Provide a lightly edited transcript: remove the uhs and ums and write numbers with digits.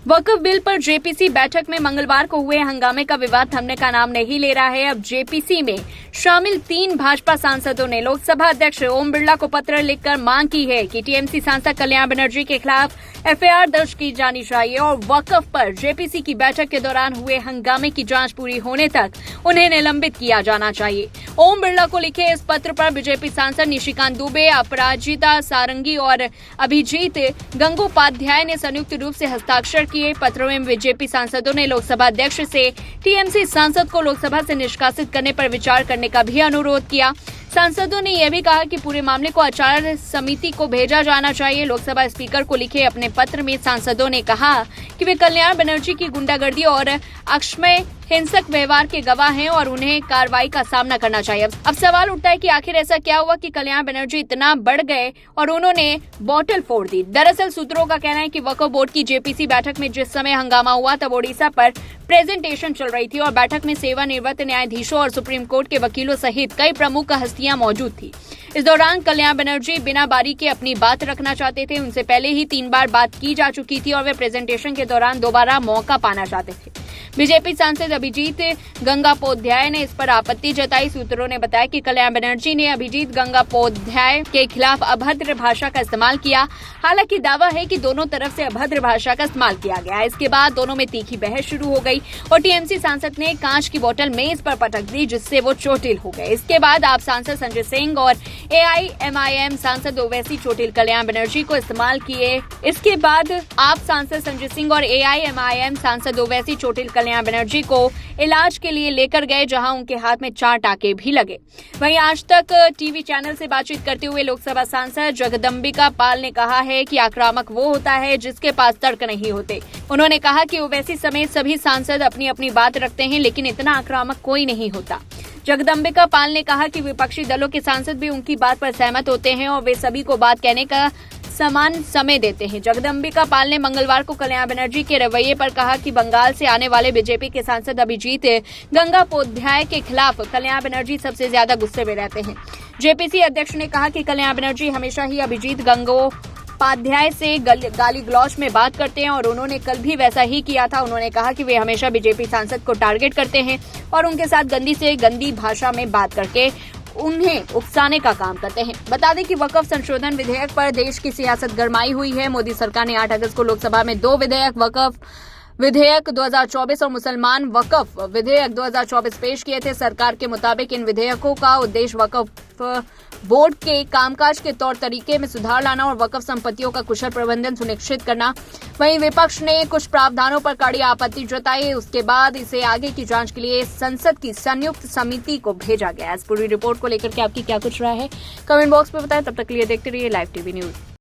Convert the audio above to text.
वक्फ bill पर JPC बैठक में मंगलवार को हुए हंगामे का विवाद थमने का नाम नहीं ले रहा है। अब जेपीसी में शामिल 3 भाजपा सांसदों ने लोकसभा अध्यक्ष ओम बिरला को पत्र लिखकर मांग की है कि टीएमसी सांसद कल्याण बनर्जी के खिलाफ एफआईआर दर्ज की जानी चाहिए और वक्फ पर जेपीसी की बैठक के दौरान हुए हंगामे की जांच पूरी होने तक उन्हें निलंबित किया जाना चाहिए। ओम बिरला को लिखे इस पत्र पर बीजेपी सांसद निशिकांत दुबे, अपराजिता सारंगी और अभिजीत गंगोपाध्याय ने संयुक्त रूप से हस्ताक्षर किए। पत्र में बीजेपी सांसदों ने लोकसभा अध्यक्ष से टीएमसी सांसद को लोकसभा से निष्कासित करने पर विचार करने का भी अनुरोध किया। सांसदों ने यह भी कहा कि पूरे मामले को आचार समिति को भेजा जाना चाहिए। लोकसभा स्पीकर को लिखे अपने पत्र में सांसदों ने कहा कि वे कल्याण बनर्जी की गुंडागर्दी और अक्षम्य हिंसक व्यवहार के गवाह हैं और उन्हें कार्रवाई का सामना करना चाहिए। अब सवाल उठता है कि आखिर ऐसा क्या हुआ कि कल्याण बनर्जी इतना बढ़ गए और उन्होंने बोतल फोड़ दी। दरअसल सूत्रों का कहना है कि वक्फ बोर्ड की जेपीसी बैठक में जिस समय हंगामा हुआ तब ओडिशा पर प्रेजेंटेशन चल रही थी और बैठक में सेवानिवृत्त न्यायाधीशों और सुप्रीम कोर्ट के वकीलों सहित कई प्रमुख हस्तियां मौजूद थी। इस दौरान कल्याण बनर्जी बिना बारी के अपनी बात रखना चाहते थे। उनसे पहले ही 3 बार बात की जा चुकी थी और वे प्रेजेंटेशन के दौरान दोबारा मौका पाना चाहते थे। बीजेपी सांसद अभिजीत गंगोपाध्याय ने इस पर आपत्ति जताई। सूत्रों ने बताया कि कल्याण बनर्जी ने अभिजीत गंगोपाध्याय के खिलाफ अभद्र भाषा का इस्तेमाल किया। हालांकि दावा है कि दोनों तरफ से अभद्र भाषा का इस्तेमाल किया गया। इसके बाद दोनों में तीखी बहस शुरू हो गई और टीएमसी सांसद ने कांच की बोतल मेज पर पटक दी, जिससे वो चोटिल हो गए। इसके बाद आप सांसद संजय सिंह और एआईएमआईएम सांसद ओवैसी चोटिल कल्याण बनर्जी को इस्तेमाल किए। इसके बाद आप सांसद संजय सिंह और एआईएमआईएम सांसद ओवैसी चोटिल कल्याण बनर्जी को इलाज के लिए लेकर गए, जहां उनके हाथ में 4 टाके भी लगे। वहीं आज तक टीवी चैनल से बातचीत करते हुए लोकसभा सांसद जगदम्बिका पाल ने कहा है कि आक्रामक वो होता है जिसके पास तर्क नहीं होते। उन्होंने कहा कि ओवैसी समेत सभी सांसद अपनी अपनी बात रखते हैं, लेकिन इतना आक्रामक कोई नहीं होता। जगदम्बिका पाल ने कहा कि विपक्षी दलों के सांसद भी उनकी बात पर सहमत होते हैं और वे सभी को बात कहने का समान समय देते हैं। जगदम्बिका पाल ने मंगलवार को कल्याण बनर्जी के रवैये पर कहा कि बंगाल से आने वाले बीजेपी के सांसद अभिजीत गंगोपाध्याय के खिलाफ कल्याण बनर्जी सबसे ज्यादा गुस्से में रहते हैं। जेपीसी अध्यक्ष ने कहा कि कल्याण बनर्जी हमेशा ही अभिजीत गंगोपाध्याय से गाली गलौज में बात करते हैं और उन्होंने कल भी वैसा ही किया था। उन्होंने कहा कि वे हमेशा बीजेपी सांसद को टारगेट करते हैं और उनके साथ गंदी से गंदी भाषा में बात करके उन्हें उकसाने का काम करते हैं। बता दें कि वक्फ संशोधन विधेयक पर देश की सियासत गरमाई हुई है। मोदी सरकार ने 8 अगस्त को लोकसभा में 2 विधेयक, वक्फ विधेयक 2024 और मुसलमान वक्फ विधेयक 2024 पेश किए थे। सरकार के मुताबिक इन विधेयकों का उद्देश्य वक्फ बोर्ड के कामकाज के तौर तरीके में सुधार लाना और वक्फ संपत्तियों का कुशल प्रबंधन सुनिश्चित करना। वहीं विपक्ष ने कुछ प्रावधानों पर कड़ी आपत्ति जताई। उसके बाद इसे आगे की जांच के लिए संसद की संयुक्त समिति को भेजा गया। इस पूरी रिपोर्ट को लेकर के आपकी क्या कुछ राय है, कमेंट बॉक्स में बताएं। तब तक के लिए देखते रहिए लाइव टीवी न्यूज।